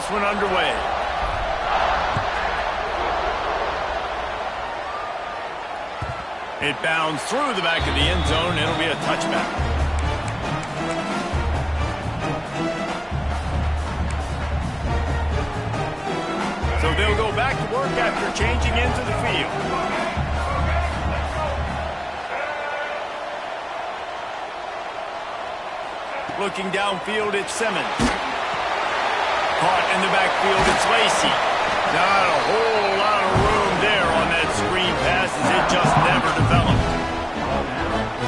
this one underway. It bounds through the back of the end zone. It'll be a touchback. So they'll go back to work after changing into the field. Looking downfield, it's Simmons. Caught in the backfield, it's Lacy. Not a whole lot of room there on that screen pass as it just never developed.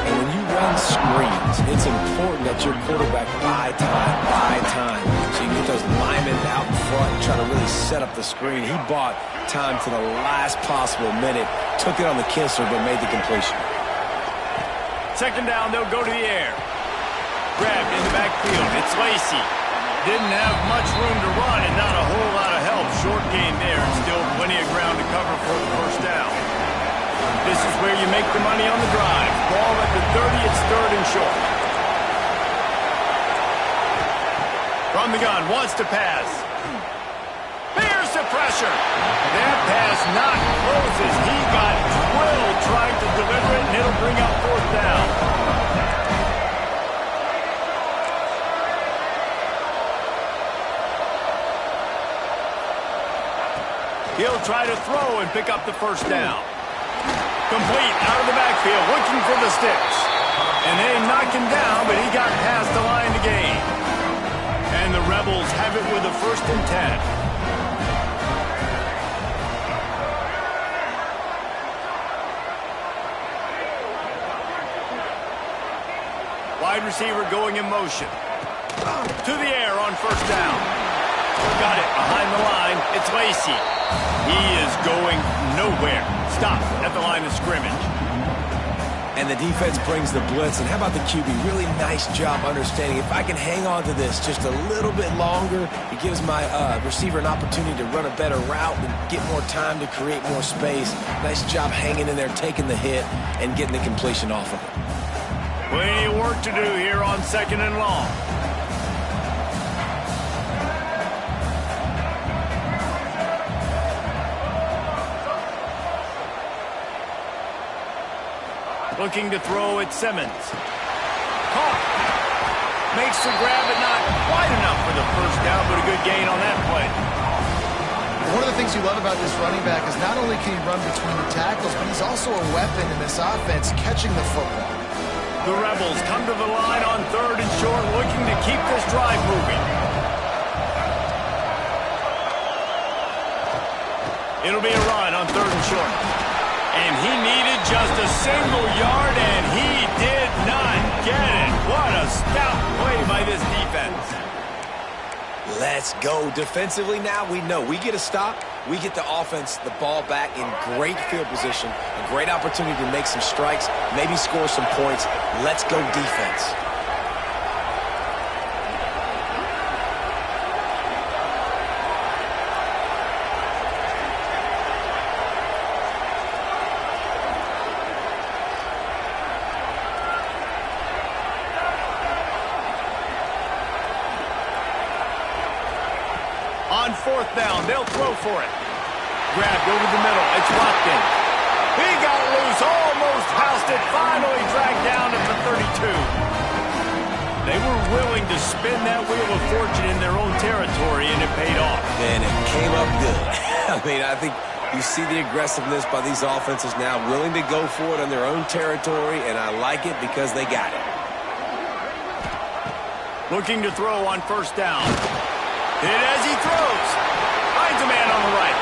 And when you run screens, it's important that your quarterback buy time. So you get those linemen out in front and try to really set up the screen. He bought time to the last possible minute, took it on the kisser, but made the completion. Second down, they'll go to the air. Grabbed in the backfield, it's Lacy. Didn't have much room to run and not a whole lot of help. Short gain there and still plenty of ground to cover for the first down. This is where you make the money on the drive. Ball at the 30, it's third and short. From the gun, wants to pass. Here's the pressure. That pass not closes. He got drilled trying to deliver it, and it'll bring up fourth down. He'll try to throw and pick up the first down. Complete out of the backfield, looking for the sticks. And they knock him down, but he got past the line to gain. And the Rebels have it with a 1st and 10. Wide receiver going in motion. To the air on first down. Got it behind the line. It's Lacy. He is going nowhere. Stop at the line of scrimmage. And the defense brings the blitz. And how about the QB? Really nice job understanding. If I can hang on to this just a little bit longer, it gives my receiver an opportunity to run a better route and get more time to create more space. Nice job hanging in there, taking the hit, and getting the completion off of it. Plenty of work to do here on 2nd and long. Looking to throw at Simmons. Caught. Makes the grab, but not quite enough for the first down, but a good gain on that play. One of the things you love about this running back is not only can he run between the tackles, but he's also a weapon in this offense, catching the football. The Rebels come to the line on 3rd and short, looking to keep this drive moving. It'll be a run on 3rd and short. And he needed just a single yard, and he did not get it. What a stout play by this defense. Let's go. Defensively now, we know we get a stop. We get the offense, the ball back in great field position, a great opportunity to make some strikes, maybe score some points. Let's go defense. On 4th down, they'll throw for it. Grabbed over the middle. It's Watkins. He got loose, almost housed it, finally dragged down at the 32. They were willing to spin that wheel of fortune in their own territory, and it paid off. And it came up good. I mean, I think you see the aggressiveness by these offenses now, willing to go for it on their own territory, and I like it because they got it. Looking to throw on 1st down. Hit as he throws. Finds a man on the right.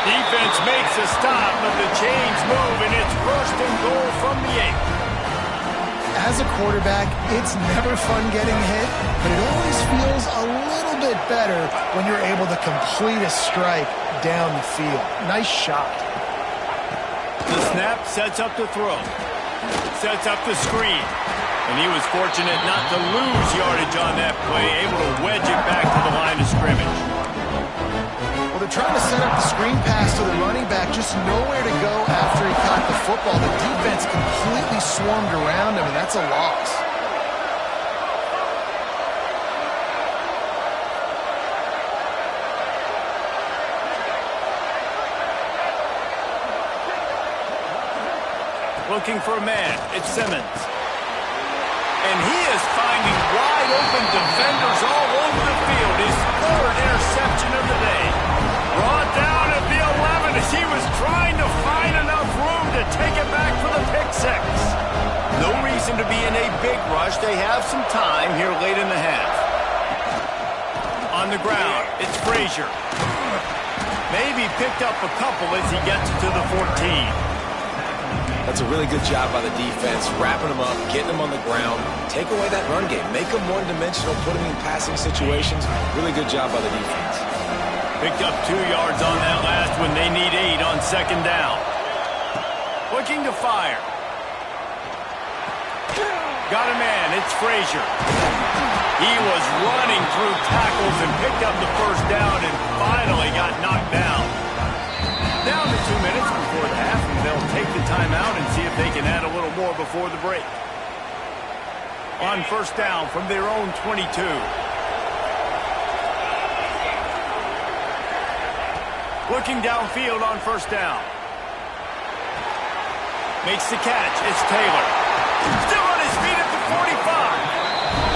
Defense makes a stop, but the chains move, and it's 1st and goal from the 8. As a quarterback, it's never fun getting hit, but it always feels a little bit better when you're able to complete a strike down the field. Nice shot. The snap sets up the throw. Sets up the screen. And he was fortunate not to lose yardage on that play, able to wedge it back to the line of scrimmage. Well, they're trying to set up the screen pass to the running back, just nowhere to go after he caught the football. The defense completely swarmed around him, and that's a loss. looking for a man. It's Simmons. And he is finding wide open defenders all over the field. His third interception of the day. Brought down at the 11 as he was trying to find enough room to take it back for the pick six. No reason to be in a big rush. They have some time here late in the half. On the ground, it's Frazier. Maybe picked up a couple as he gets to the 14. That's a really good job by the defense, wrapping them up, getting them on the ground. Take away that run game. Make them one-dimensional, put them in passing situations. Really good job by the defense. Picked up 2 yards on that last one. They need 8 on second down. Looking to fire. Got a man. It's Frazier. He was running through tackles and picked up the first down and finally got knocked down. Down to 2 minutes before the half, and they'll take the timeout and see if they can add a little more before the break. On first down from their own 22. Looking downfield on first down. Makes the catch. It's Taylor. Still on his feet at the 45.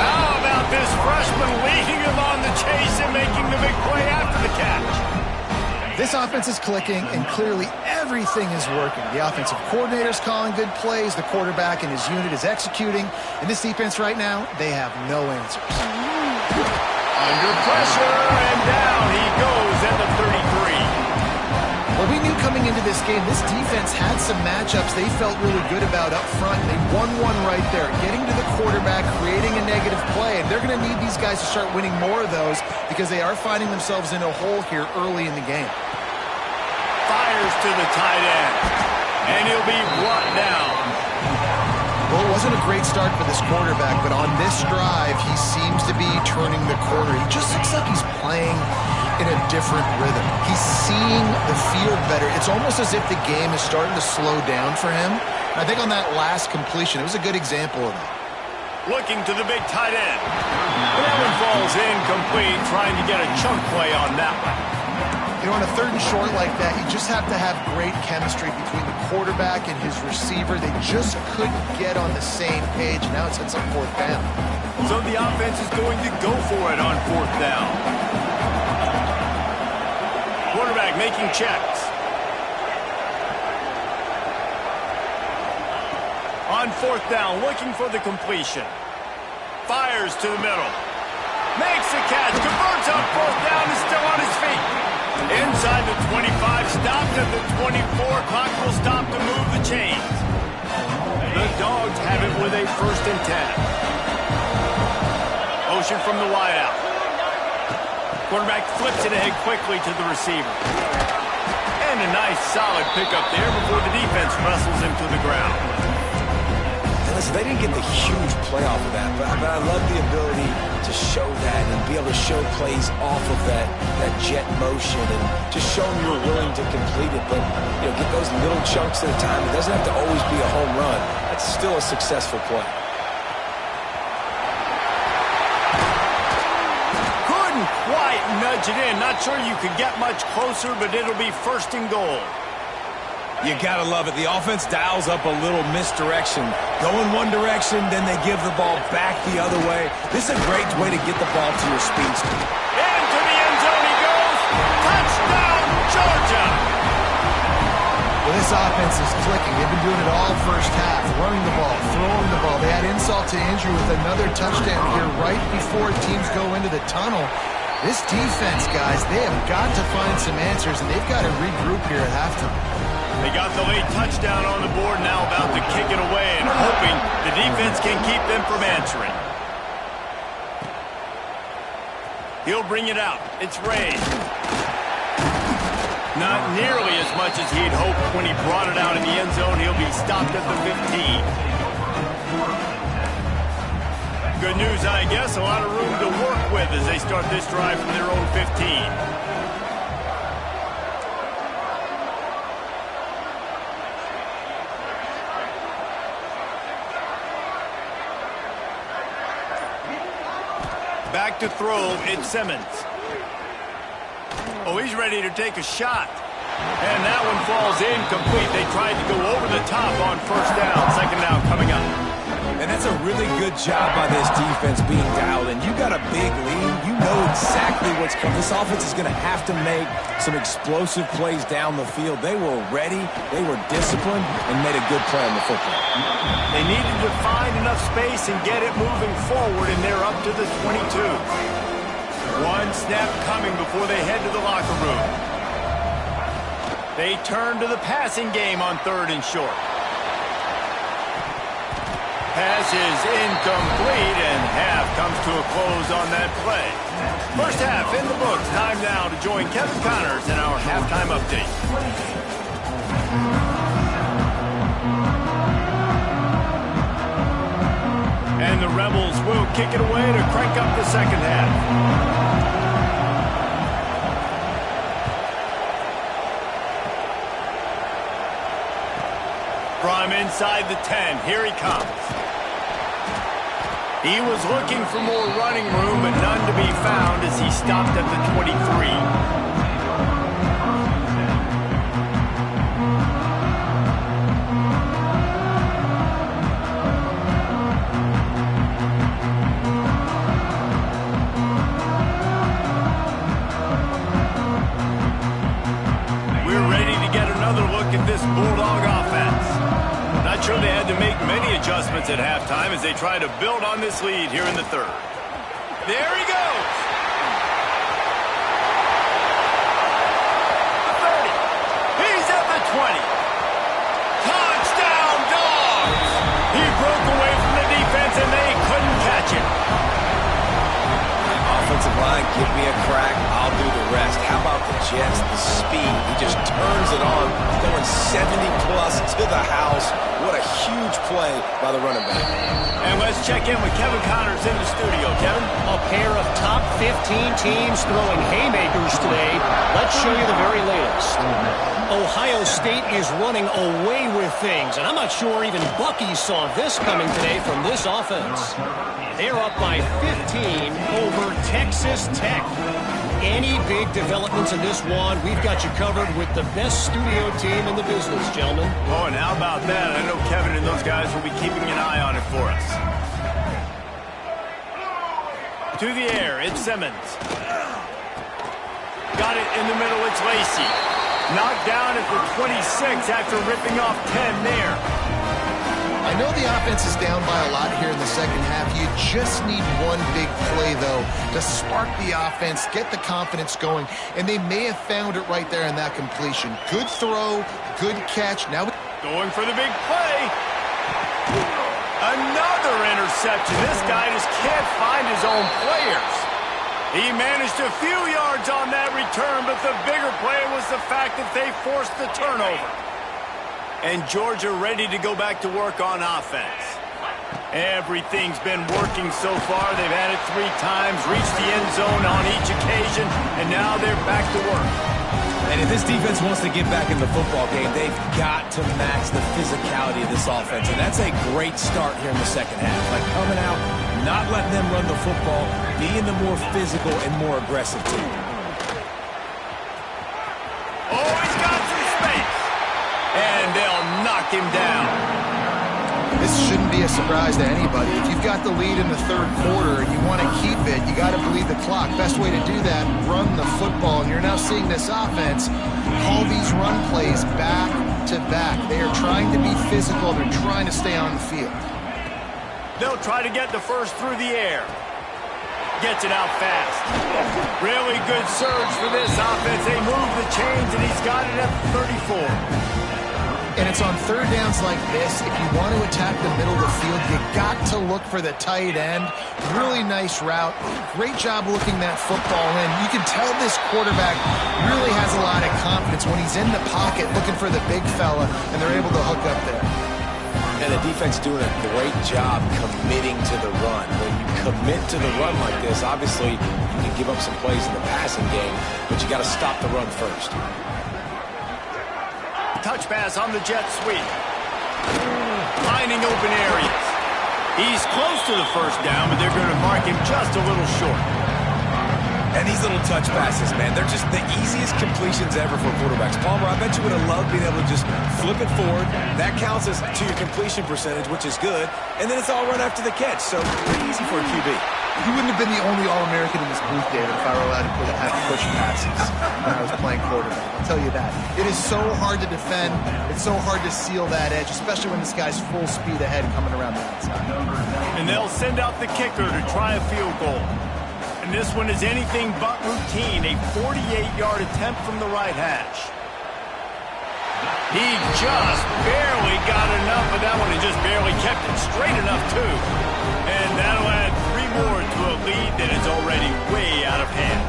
How about this freshman leading him on the chase and making the big play after the catch? This offense is clicking, and clearly everything is working. The offensive coordinator's calling good plays. The quarterback and his unit is executing. And this defense right now, they have no answers. Under pressure, and down he goes at the 33. Well, we knew coming into this game, this defense had some matchups they felt really good about up front. They won one right there, getting to the quarterback, creating a negative play. And they're going to need these guys to start winning more of those because they are finding themselves in a hole here early in the game. Fires to the tight end, and he'll be brought down. Well, it wasn't a great start for this quarterback, but on this drive, he seems to be turning the corner. He just looks like he's playing in a different rhythm. He's seeing the field better. It's almost as if the game is starting to slow down for him. I think on that last completion, it was a good example of that. Looking to the big tight end. And that one falls incomplete, trying to get a chunk play on that one. You know, on a third and short like that, you just have to have great chemistry between the quarterback and his receiver. They just couldn't get on the same page. Now it's at some fourth down. So the offense is going to go for it on fourth down. Quarterback making checks. On fourth down, looking for the completion. Fires to the middle. Makes the catch, converts on fourth down, is still on his feet. Inside the 25, stopped at the 24. Clock will stop to move the chains. The Dogs have it with a 1st and 10. Motion from the wideout. Quarterback flips it ahead quickly to the receiver. And a nice solid pickup there before the defense wrestles him to the ground. Listen, they didn't get the huge play off of that, but I love the ability to show that and be able to show plays off of that jet motion and just show them you're willing to complete it, but get those little chunks at a time. It doesn't have to always be a home run. That's still a successful play. Couldn't quite nudge it in. Not sure you could get much closer, but it'll be 1st and goal. You gotta love it. The offense dials up a little misdirection. Go in one direction, then they give the ball back the other way. This is a great way to get the ball to your speedster. Into the end zone he goes. Touchdown, Georgia! Well, this offense is clicking. They've been doing it all first half, running the ball, throwing the ball. They had insult to injury with another touchdown here right before teams go into the tunnel. This defense, guys, they have got to find some answers, and they've got to regroup here at halftime. They got the late touchdown on the board, now about to kick it away and hoping the defense can keep them from answering. He'll bring it out. It's raised. Not nearly as much as he'd hoped when he brought it out in the end zone. He'll be stopped at the 15. Good news, I guess. A lot of room to work with as they start this drive from their own 15. Back to throw, it's Simmons. Oh, he's ready to take a shot. And that one falls incomplete. They tried to go over the top on first down. Second down coming up. And that's a really good job by this defense being dialed in. You got a big lead. You know exactly what's coming. This offense is going to have to make some explosive plays down the field. They were ready, they were disciplined, and made a good play on the football. They needed to find enough space and get it moving forward, and they're up to the 22. One snap coming before they head to the locker room. They turn to the passing game on 3rd and short. Pass is incomplete, and half comes to a close on that play. First half in the books. Time now to join Kevin Connors in our halftime update. And the Rebels will kick it away to crank up the second half. From inside the 10, here he comes. He was looking for more running room, but none to be found as he stopped at the 23. This Bulldog offense. Not sure they had to make many adjustments at halftime as they try to build on this lead here in the 3rd. There he goes. The 30. He's at the 20. Touchdown, Dogs! He broke away from the defense and they couldn't catch him. Offensive line, give me a crack, I'll do the rest. How about the Jets, the speed? He just turns it on, going 70-plus to the house. What a huge play by the running back. And let's check in with Kevin Connors in the studio. Kevin? A pair of top 15 teams throwing haymakers today. Let's show you the very latest. Ohio State is running away with things, and I'm not sure even Bucky saw this coming today from this offense. They're up by 15 over Texas Tech. Any big developments in this one, we've got you covered with the best studio team in the business, gentlemen. Oh, and how about that? I know Kevin and those guys will be keeping an eye on it for us. To the air, it's Simmons. Got it in the middle, it's Lacy. Knocked down at the 26 after ripping off 10 there. I know the offense is down by a lot here in the second half. You just need one big play, though, to spark the offense, get the confidence going, and they may have found it right there in that completion. Good throw, good catch. Now going for the big play. Another interception. This guy just can't find his own players. He managed a few yards on that return, but the bigger play was the fact that they forced the turnover. And Georgia ready to go back to work on offense. Everything's been working so far. They've had it 3 times, reached the end zone on each occasion, and now they're back to work. And if this defense wants to get back in the football game, they've got to match the physicality of this offense. And that's a great start here in the second half. Like coming out, not letting them run the football, being the more physical and more aggressive team. Oh, he's got some space. And they'll knock him down. This shouldn't be a surprise to anybody. If you've got the lead in the 3rd quarter and you want to keep it, you got to bleed the clock. Best way to do that, run the football. And you're now seeing this offense call these run plays back to back. They are trying to be physical. They're trying to stay on the field. They'll try to get the first through the air. Gets it out fast. Really good surge for this offense. They move the chains, and he's got it at 34. And it's on 3rd downs like this. If you want to attack the middle of the field, you got to look for the tight end. Really nice route. Great job looking that football in. You can tell this quarterback really has a lot of confidence when he's in the pocket looking for the big fella, and they're able to hook up there. And the defense doing a great job committing to the run. When you commit to the run like this, obviously you can give up some plays in the passing game, but you got to stop the run first. Touch pass on the jet sweep. Finding open areas. He's close to the first down, but they're going to mark him just a little short. And these little touch passes, man, they're just the easiest completions ever for quarterbacks. Palmer, I bet you would have loved being able to just flip it forward. That counts as to your completion percentage, which is good. And then it's all run after the catch, so pretty easy for a QB. He wouldn't have been the only All-American in this booth, David, if I were allowed to have push passes when I was playing quarterback. I'll tell you that. It is so hard to defend. It's so hard to seal that edge, especially when this guy's full speed ahead coming around the outside. And they'll send out the kicker to try a field goal. And this one is anything but routine, a 48-yard attempt from the right hash. He just barely got enough of that one and just barely kept it straight enough, too. And that'll add 3 more to a lead that is already way out of hand.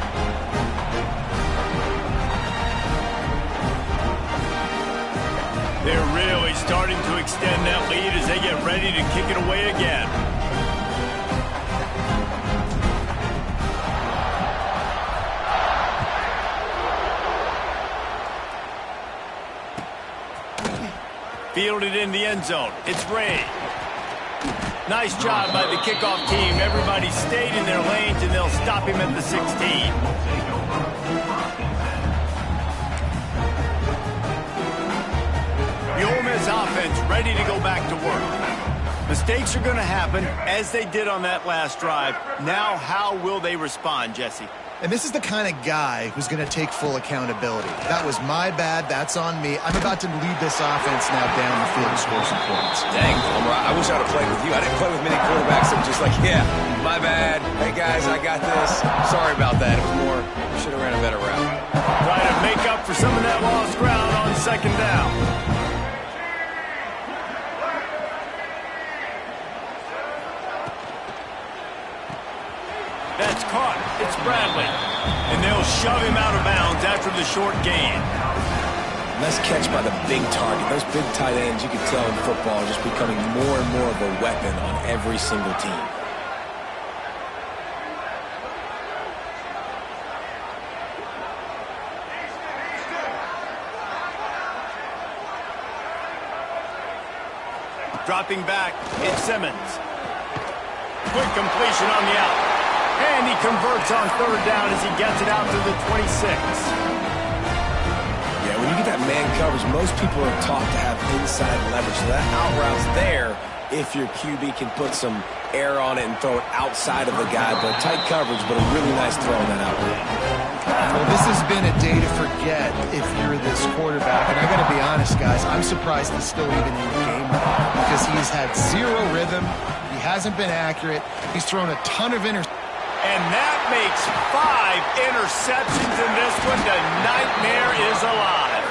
They're really starting to extend that lead as they get ready to kick it away again. Fielded in the end zone. It's Ray. Nice job by the kickoff team. Everybody stayed in their lanes, and they'll stop him at the 16. The Ole Miss offense ready to go back to work. Mistakes are going to happen, as they did on that last drive. Now, how will they respond, Jesse? And this is the kind of guy who's going to take full accountability. That was my bad. That's on me. I'm about to lead this offense now down the field and score some points. Dang, Palmer, I wish I would have played with you. I didn't play with many quarterbacks that were just like, yeah, my bad. Hey, guys, I got this. Sorry about that. It was more, should have ran a better route. Try to make up for some of that lost ground on second down. That's caught. It's Bradley. And they'll shove him out of bounds after the short gain. Nice catch by the big target. Those big tight ends, you can tell in football, are just becoming more and more of a weapon on every single team. Dropping back, it's Simmons. Quick completion on the out. And he converts on third down as he gets it out to the 26. Yeah, when you get that man coverage, most people are taught to have inside leverage. So that out route's there if your QB can put some air on it and throw it outside of the guy. But tight coverage, but a really nice throw on that out route. Well, this has been a day to forget if you're this quarterback. And I got to be honest, guys, I'm surprised he's still even in the game because he's had zero rhythm. He hasn't been accurate. He's thrown a ton of interceptions. And that makes 5 interceptions in this one. The nightmare is alive.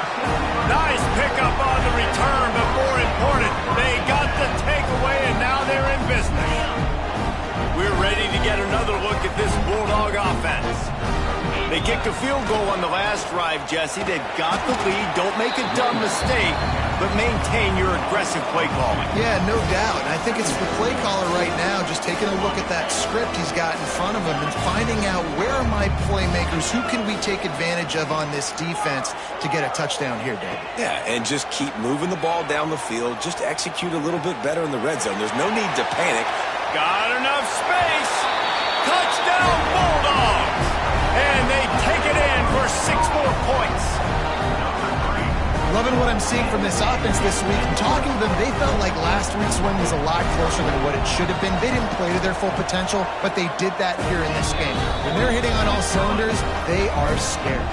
Nice pickup on the return, but more important, they got the takeaway, and now they're in business. We're ready to get another look at this Bulldog offense. They kicked a field goal on the last drive, Jesse. They've got the lead. Don't make a dumb mistake, but maintain your aggressive play calling. Yeah, no doubt. And I think it's the play caller right now just taking a look at that script he's got in front of him and finding out where are my playmakers, who can we take advantage of on this defense to get a touchdown here, Dave. Yeah, and just keep moving the ball down the field. Just execute a little bit better in the red zone. There's no need to panic. Got enough space. Touchdown, Bulldogs. And they take it in for 6 more points. Loving what I'm seeing from this offense this week. And talking to them, they felt like last week's win was a lot closer than what it should have been. They didn't play to their full potential, but they did that here in this game. When they're hitting on all cylinders, they are scared.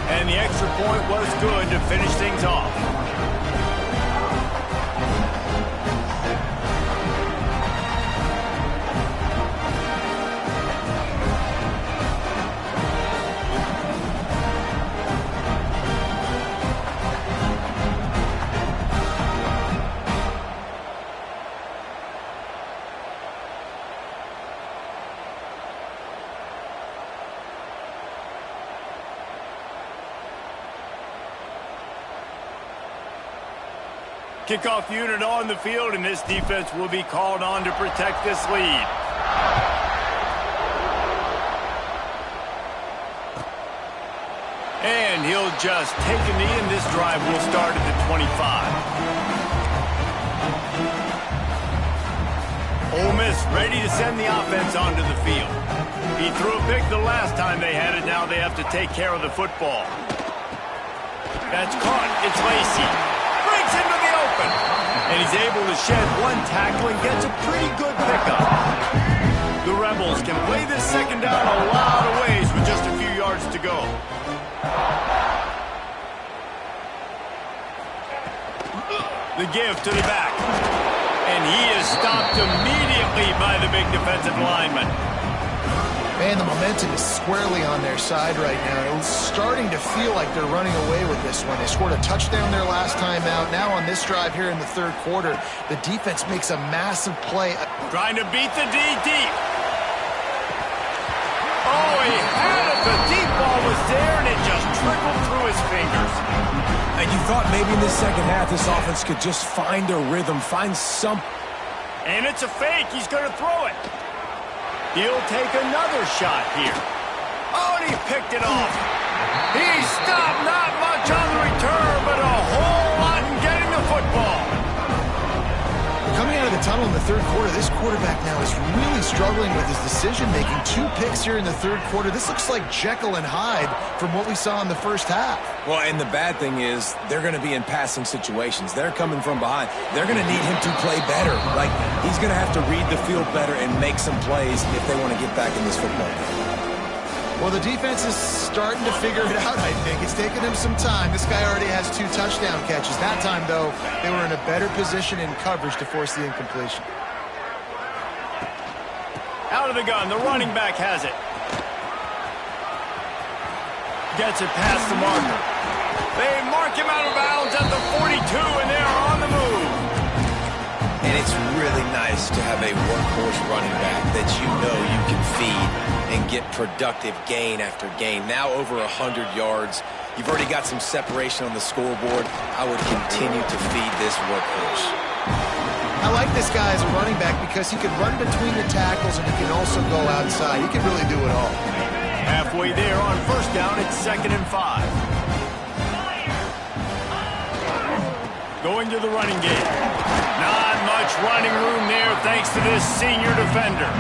And the extra point was good to finish things off. Kickoff unit on the field, and this defense will be called on to protect this lead. And he'll just take a knee, and this drive will start at the 25. Ole Miss ready to send the offense onto the field. He threw a pick the last time they had it. Now they have to take care of the football. That's caught. It's Lacy. Brings into the open. And he's able to shed one tackle and gets a pretty good pickup. The Rebels can play this second down a lot of ways with just a few yards to go. The give to the back. And he is stopped immediately by the big defensive lineman. Man, the momentum is squarely on their side right now. It's starting to feel like they're running away with this one. They scored a touchdown their last time out. Now on this drive here in the third quarter, the defense makes a massive play. Trying to beat the D deep. Oh, he had it. The deep ball was there, and it just trickled through his fingers. And you thought maybe in this second half this offense could just find a rhythm, find some... And it's a fake. He's going to throw it. He'll take another shot here. Oh, and he picked it off. He stopped, not much on the return, but a whole lot in getting the football. Coming out of the tunnel in the third quarter, this quarterback now is really struggling with his decision-making. 2 picks here in the third quarter. This looks like Jekyll and Hyde from what we saw in the first half. Well, and the bad thing is they're going to be in passing situations. They're coming from behind. They're going to need him to play better. Like, he's going to have to read the field better and make some plays if they want to get back in this football game. Well, the defense is starting to figure it out, I think. It's taken him some time. This guy already has 2 touchdown catches. That time, though, they were in a better position in coverage to force the incompletion. Out of the gun, the running back has it. Gets it past the marker. They mark him out of bounds at the 42, and they are on the move. And it's really nice to have a workhorse running back that you know you can feed and get productive gain after gain. Now over 100 yards. You've already got some separation on the scoreboard. I would continue to feed this workhorse. I like this guy as a running back because he can run between the tackles and he can also go outside. He can really do it all. Halfway there on first down, it's 2nd and 5. Going to the running game. Not much running room there thanks to this senior defender.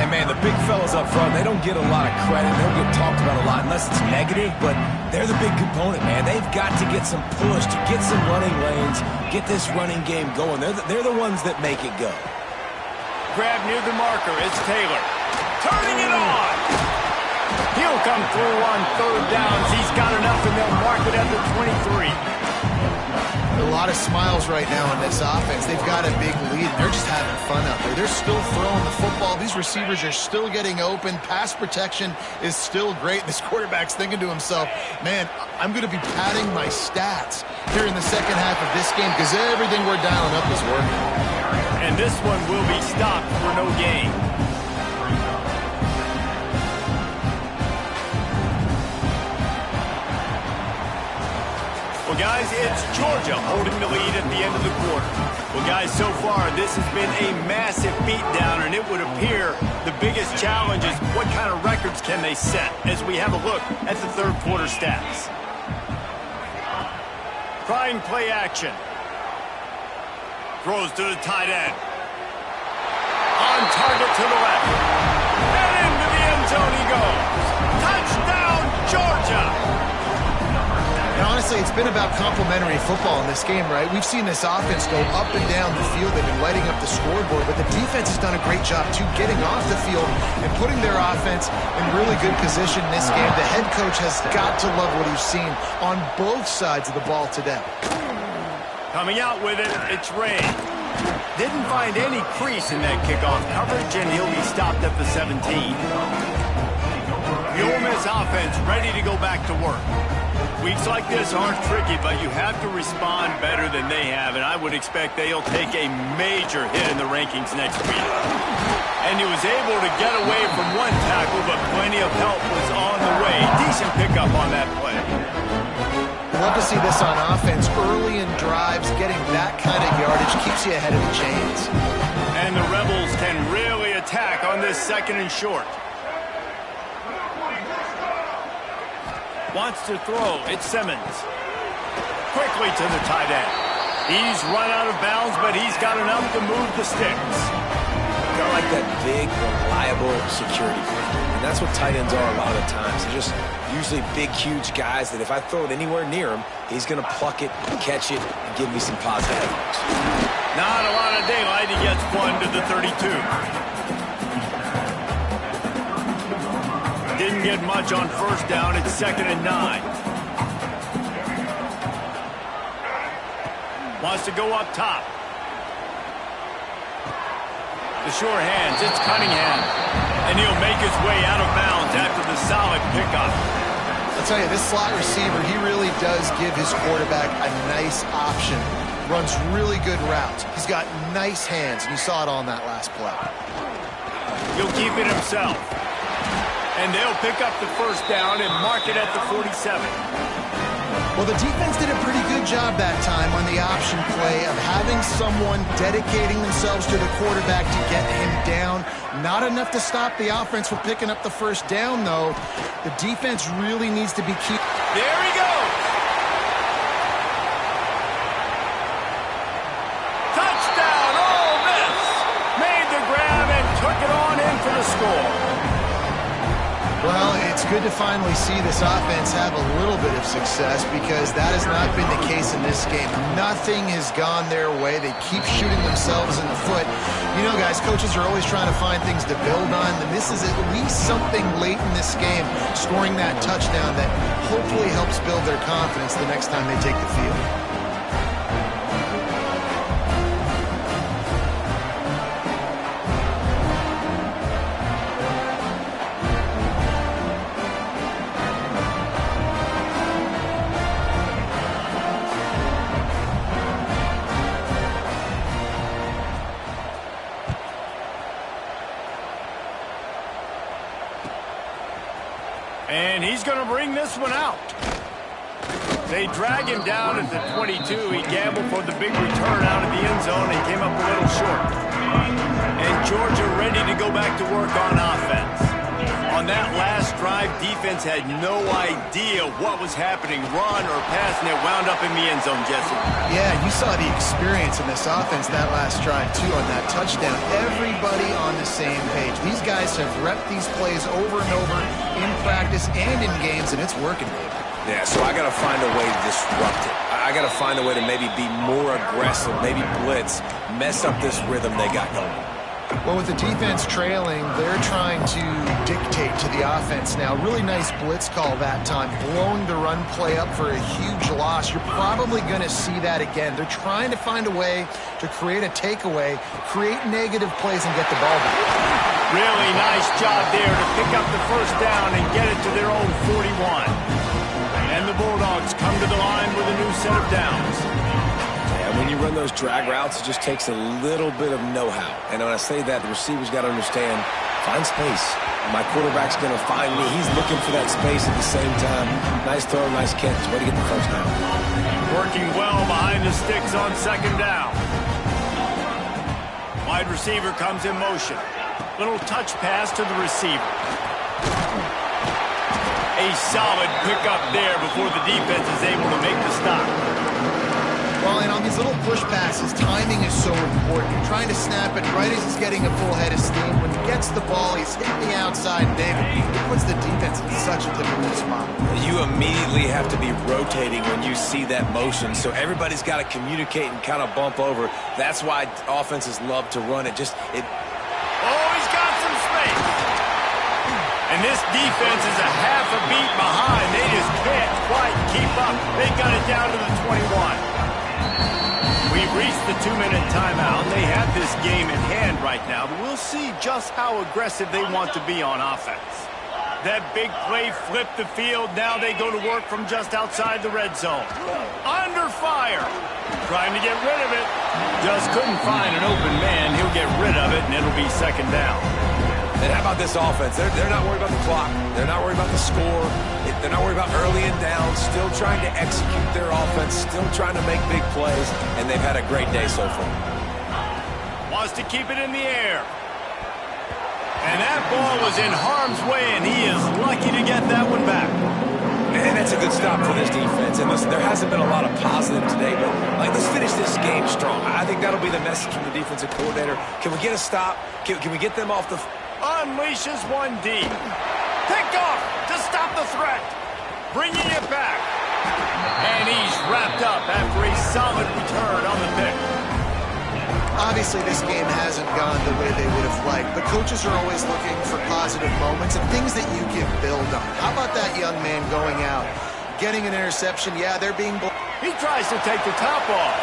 And, man, the big fellas up front, they don't get a lot of credit. They don't get talked about a lot unless it's negative, but they're the big component, man. They've got to get some push, to get some running lanes, get this running game going. They're the ones that make it go. Grab near the marker. It's Taylor. Turning it on. He'll come through on 3rd downs. He's got enough, and they'll mark it at the 23. A lot of smiles right now on this offense. They've got a big lead. They're just having fun out there. They're still throwing the football. These receivers are still getting open. Pass protection is still great. This quarterback's thinking to himself, man, I'm going to be padding my stats here in the second half of this game because everything we're dialing up is working. And this one will be stopped for no gain. Well, guys, it's Georgia holding the lead at the end of the quarter. Well, guys, so far, this has been a massive beatdown, and it would appear the biggest challenge is what kind of records can they set as we have a look at the third quarter stats. Trying play action. Throws to the tight end. On target to the left. And into the end zone he goes. Touchdown, Georgia! And honestly, it's been about complementary football in this game, right? We've seen this offense go up and down the field. They've been lighting up the scoreboard, but the defense has done a great job, too, getting off the field and putting their offense in really good position in this game. The head coach has got to love what he's seen on both sides of the ball today. Coming out with it, it's Ray. Didn't find any crease in that kickoff coverage, and he'll be stopped at the 17. The Ole Miss offense ready to go back to work. Weeks like this aren't tricky, but you have to respond better than they have, and I would expect they'll take a major hit in the rankings next week. And he was able to get away from one tackle, but plenty of help was on the way. Decent pickup on that play. Love to see this on offense. Early in drives, getting that kind of yardage keeps you ahead of the chains. And the Rebels can really attack on this 2nd and short. Wants to throw. It's Simmons. Quickly to the tight end. He's run out of bounds, but he's got enough to move the sticks. Kind of like that big, reliable security blanket. And that's what tight ends are a lot of the times. They're just usually big, huge guys that if I throw it anywhere near him, he's going to pluck it, catch it, and give me some positive yards. Not a lot of daylight. He gets one to the 32. Didn't get much on first down. It's 2nd and 9. Wants to go up top. The sure hands. It's Cunningham. And he'll make his way out of bounds after the solid pickup. I'll tell you, this slot receiver, he really does give his quarterback a nice option. Runs really good routes. He's got nice hands, and you saw it on that last play. He'll keep it himself. And they'll pick up the first down and mark it at the 47. Well, the defense did a pretty good job that time on the option play of having someone dedicating themselves to the quarterback to get him down. Not enough to stop the offense from picking up the first down, though. The defense really needs to be key. There he goes. Touchdown, Ole Miss. Made the grab and took it on in for the score. Well, it's good to finally see this offense have a little bit of success because that has not been the case in this game. Nothing has gone their way. They keep shooting themselves in the foot. You know, guys, coaches are always trying to find things to build on, and this is at least something late in this game, scoring that touchdown that hopefully helps build their confidence the next time they take the field. And he's going to bring this one out. They drag him down at the 22. He gambled for the big return out of the end zone. He came up a little short. And Georgia ready to go back to work on offense. On that last drive, defense had no idea what was happening, run or pass, and it wound up in the end zone, Jesse. Yeah, you saw the experience in this offense that last drive, too, on that touchdown. Everybody on the same page. These guys have repped these plays over and over in practice and in games, and it's working, baby. Yeah, so I got to find a way to disrupt it. I got to find a way to maybe be more aggressive, maybe blitz, mess up this rhythm they got going. Well, with the defense trailing, they're trying to dictate to the offense now. Really nice blitz call that time, blowing the run play up for a huge loss. You're probably going to see that again. They're trying to find a way to create a takeaway, create negative plays, and get the ball back. Really nice job there to pick up the first down and get it to their own 41. And the Bulldogs come to the line with a new set of downs. When you run those drag routes, it just takes a little bit of know-how. And when I say that, the receiver's got to understand, find space. My quarterback's going to find me. He's looking for that space at the same time. Nice throw, nice catch. Way to get the first down. Working well behind the sticks on second down. Wide receiver comes in motion. Little touch pass to the receiver. A solid pickup there before the defense is able to make the stop. Well, and on these little push passes, timing is so important. You're trying to snap it right as he's getting a full head of steam. When he gets the ball, he's hitting the outside, David. It puts the defense in such a difficult spot. You immediately have to be rotating when you see that motion, so everybody's got to communicate and kind of bump over. That's why offenses love to run it. Oh, he's got some space. And this defense is a half a beat behind. They just can't quite keep up. They got it down to the 21. We've reached the 2-minute timeout. They have this game in hand right now, but we'll see just how aggressive they want to be on offense. That big play flipped the field. Now they go to work from just outside the red zone. Under fire. Trying to get rid of it. Just couldn't find an open man. He'll get rid of it, and it'll be second down. And how about this offense? They're not worried about the clock. They're not worried about the score. They're not worried about early and down. Still trying to execute their offense. Still trying to make big plays. And they've had a great day so far. Wants to keep it in the air. And that ball was in harm's way, and he is lucky to get that one back. And that's a good stop for this defense. defense, and listen, there hasn't been a lot of positive today, but let's finish this game strong. I think that'll be the message from the defensive coordinator. Can we get a stop? Can we get them off the... Unleashes one deep. Picked off to stop the threat. Bringing it back. And he's wrapped up after a solid return on the pick. Obviously, this game hasn't gone the way they would have liked, but coaches are always looking for positive moments and things that you can build on. How about that young man going out, getting an interception? Yeah, they're being... He tries to take the top off.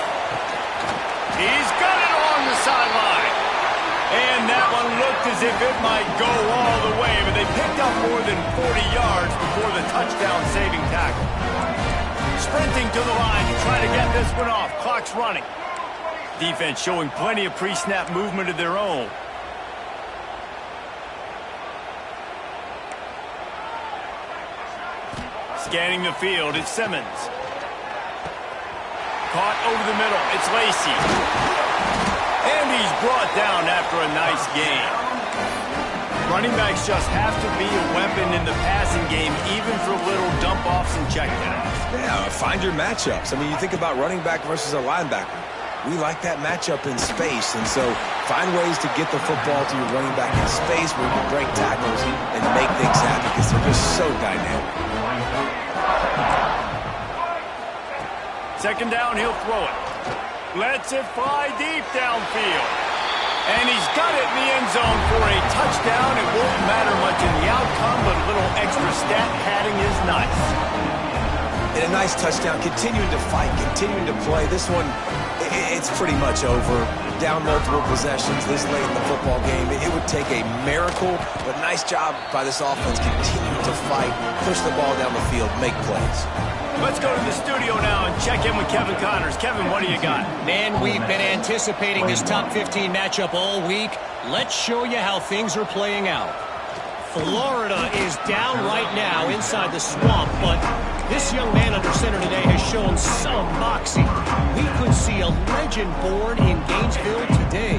He's got it along the sideline. And that one looked as if it might go all the way, but they picked up more than 40 yards before the touchdown-saving tackle. Sprinting to the line to try to get this one off. Clock's running. Defense showing plenty of pre-snap movement of their own. Scanning the field, it's Simmons. Caught over the middle, it's Lacy. And he's brought down after a nice gain. Running backs just have to be a weapon in the passing game, even for little dump-offs and checkdowns. Yeah, find your matchups. I mean, you think about running back versus a linebacker. We like that matchup in space, and so find ways to get the football to your running back in space where you can break tackles and make things happen because they're just so dynamic. Second down, he'll throw it. Lets it fly deep downfield. And he's got it in the end zone for a touchdown. It won't matter much in the outcome, but a little extra stat padding is nice. And a nice touchdown, continuing to fight, continuing to play. This one, it's pretty much over. Down multiple possessions this late in the football game. It would take a miracle, but nice job by this offense continuing to fight, push the ball down the field, make plays. Let's go to the studio now and check in with Kevin Connors. Kevin, what do you got? Man, we've been anticipating this top 15 matchup all week. Let's show you how things are playing out. Florida is down right now inside the swamp, but this young man under center today has shown some moxie. We could see a legend born in Gainesville today.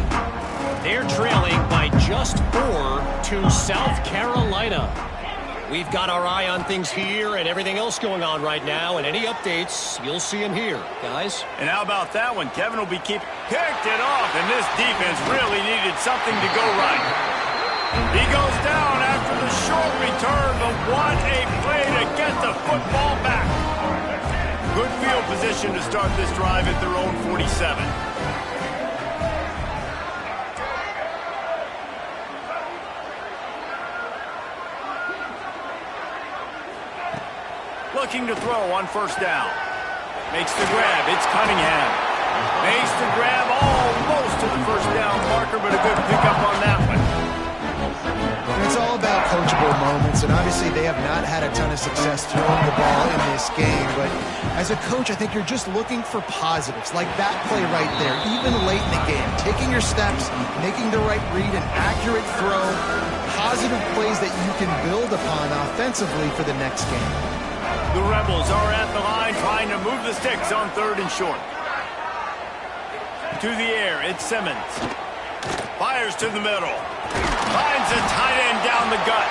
They're trailing by just 4 to South Carolina. We've got our eye on things here and everything else going on right now, and any updates, you'll see them here, guys. And how about that one? Kevin will be picked it off, and this defense really needed something to go right. He goes down after the short return, but what a play to get the football back. Good field position to start this drive at their own 47. Looking to throw on first down. Makes the grab. It's Cunningham. Makes the grab almost to the first down marker, but a good pickup on that one. And it's all about coachable moments, and obviously they have not had a ton of success throwing the ball in this game. But as a coach, I think you're just looking for positives, like that play right there, even late in the game. Taking your steps, making the right read, an accurate throw, positive plays that you can build upon offensively for the next game. The Rebels are at the line trying to move the sticks on third and short. To the air, it's Simmons. Fires to the middle. Finds a tight end down the gut.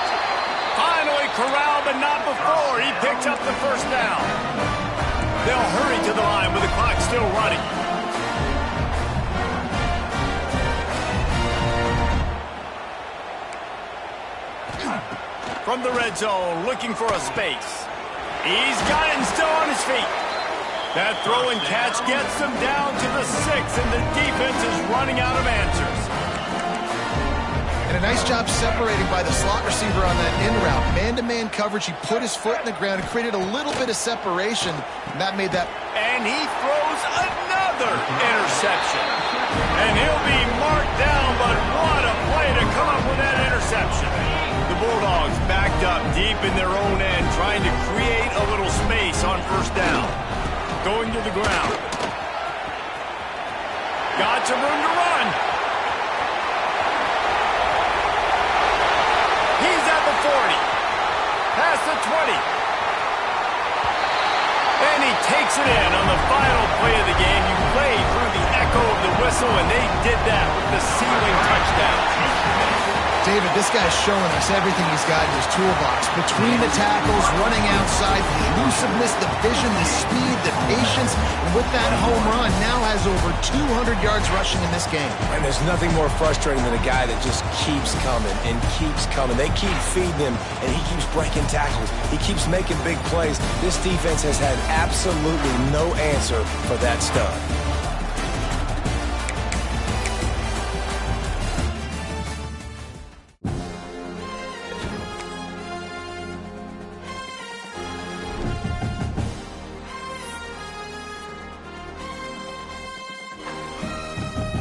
Finally corralled, but not before. He picks up the first down. They'll hurry to the line with the clock still running. From the red zone, looking for a space. He's got it and still on his feet. That throw and catch gets them down to the 6, and the defense is running out of answers. And a nice job separating by the slot receiver on that in route. Man-to-man coverage, he put his foot in the ground and created a little bit of separation, and that made that... And he throws another interception. And he'll be marked down, but what a play to come up with that interception. The Bulldogs backed up deep in their own end, trying to create a little space on first down. Going to the ground. Got some room to run. He's at the 40. Past the 20. And he takes it in on the final play of the game. You play through the echo of the whistle. whistle, and they did that with the ceiling touchdown. David, this guy's showing us everything he's got in his toolbox. Between the tackles, running outside, the elusiveness, the vision, the speed, the patience, and with that home run, now has over 200 yards rushing in this game. And there's nothing more frustrating than a guy that just keeps coming and keeps coming. They keep feeding him, and he keeps breaking tackles. He keeps making big plays. This defense has had absolutely no answer for that stud.